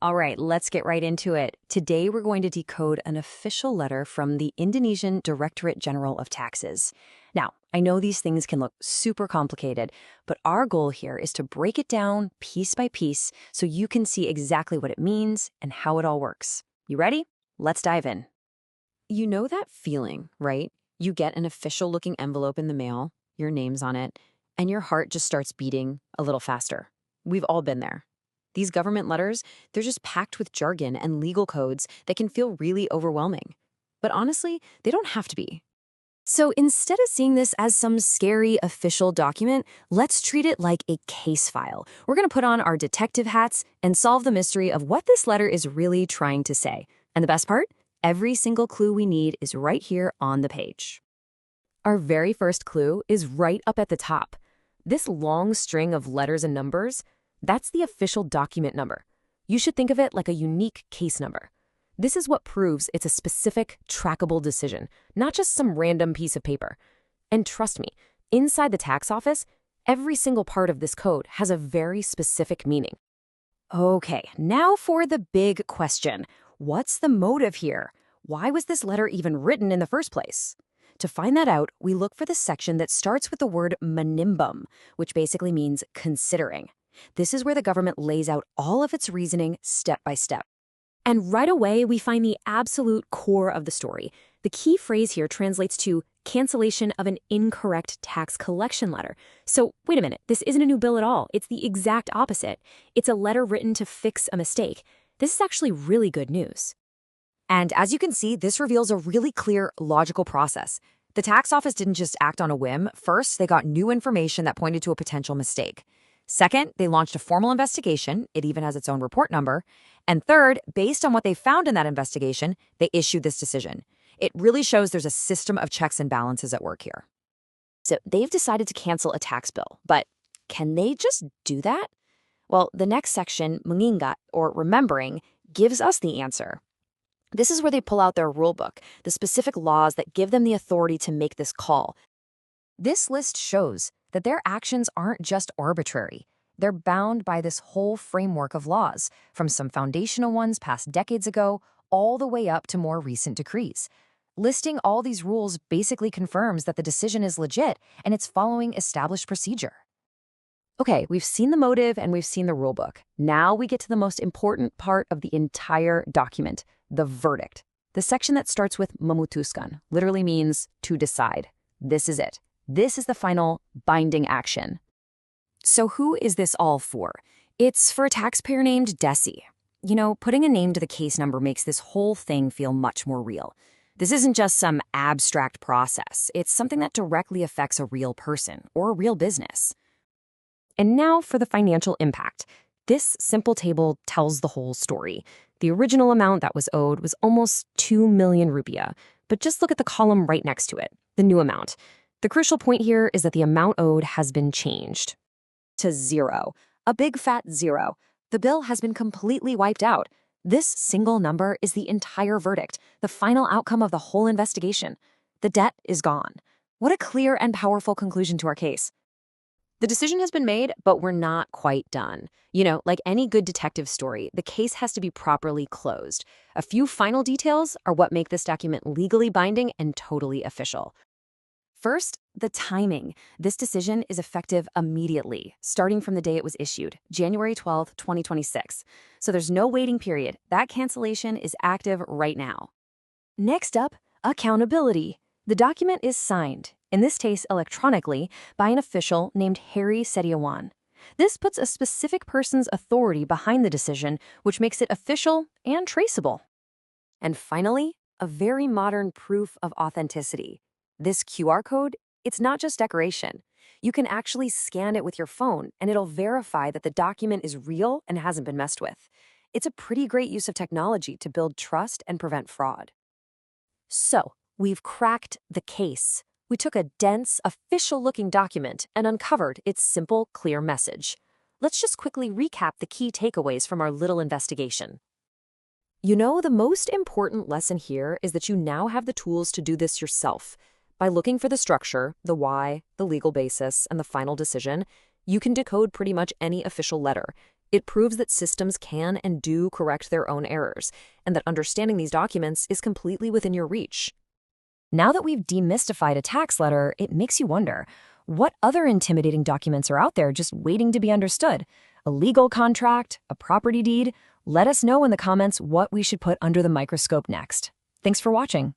All right, let's get right into it. Today, we're going to decode an official letter from the Indonesian Directorate General of Taxes. Now, I know these things can look super complicated, but our goal here is to break it down piece by piece so you can see exactly what it means and how it all works. You ready? Let's dive in. You know that feeling, right? You get an official-looking envelope in the mail, your name's on it, and your heart just starts beating a little faster. We've all been there. These government letters, they're just packed with jargon and legal codes that can feel really overwhelming. But honestly, they don't have to be. So instead of seeing this as some scary official document, let's treat it like a case file. We're going to put on our detective hats and solve the mystery of what this letter is really trying to say. And the best part? Every single clue we need is right here on the page. Our very first clue is right up at the top. This long string of letters and numbers, that's the official document number. You should think of it like a unique case number. This is what proves it's a specific, trackable decision, not just some random piece of paper. And trust me, inside the tax office, every single part of this code has a very specific meaning. Okay, now for the big question. What's the motive here? Why was this letter even written in the first place? To find that out, we look for the section that starts with the word menimbang, which basically means considering. This is where the government lays out all of its reasoning step by step. And right away, we find the absolute core of the story. The key phrase here translates to cancellation of an incorrect tax collection letter. So wait a minute, this isn't a new bill at all. It's the exact opposite. It's a letter written to fix a mistake. This is actually really good news. And as you can see, this reveals a really clear, logical process. The tax office didn't just act on a whim. First, they got new information that pointed to a potential mistake. Second, they launched a formal investigation. It even has its own report number. And third, based on what they found in that investigation, they issued this decision. It really shows there's a system of checks and balances at work here. So they've decided to cancel a tax bill, but can they just do that? Well, the next section, mengingat, or remembering, gives us the answer. This is where they pull out their rulebook, the specific laws that give them the authority to make this call. This list shows that their actions aren't just arbitrary. They're bound by this whole framework of laws, from some foundational ones passed decades ago, all the way up to more recent decrees. Listing all these rules basically confirms that the decision is legit and it's following established procedure. Okay, we've seen the motive and we've seen the rulebook. Now we get to the most important part of the entire document, the verdict. The section that starts with memutuskan literally means to decide. This is it. This is the final binding action. So who is this all for? It's for a taxpayer named Desi. You know, putting a name to the case number makes this whole thing feel much more real. This isn't just some abstract process. It's something that directly affects a real person or a real business. And now for the financial impact. This simple table tells the whole story. The original amount that was owed was almost 2 million rupiah, but just look at the column right next to it, the new amount. The crucial point here is that the amount owed has been changed to 0, a big fat 0. The bill has been completely wiped out. This single number is the entire verdict, the final outcome of the whole investigation. The debt is gone. What a clear and powerful conclusion to our case. The decision has been made, but we're not quite done. You know, like any good detective story, the case has to be properly closed. A few final details are what make this document legally binding and totally official. First, the timing. This decision is effective immediately, starting from the day it was issued, January 12th, 2026. So there's no waiting period. That cancellation is active right now. Next up, accountability. The document is signed, in this case electronically, by an official named Harry Setiawan. This puts a specific person's authority behind the decision, which makes it official and traceable. And finally, a very modern proof of authenticity. This QR code, it's not just decoration. You can actually scan it with your phone, and it'll verify that the document is real and hasn't been messed with. It's a pretty great use of technology to build trust and prevent fraud. So, we've cracked the case. We took a dense, official-looking document and uncovered its simple, clear message. Let's just quickly recap the key takeaways from our little investigation. You know, the most important lesson here is that you now have the tools to do this yourself. By looking for the structure, the why, the legal basis, and the final decision, you can decode pretty much any official letter. It proves that systems can and do correct their own errors, and that understanding these documents is completely within your reach. Now that we've demystified a tax letter, it makes you wonder, what other intimidating documents are out there just waiting to be understood? A legal contract? A property deed? Let us know in the comments what we should put under the microscope next. Thanks for watching.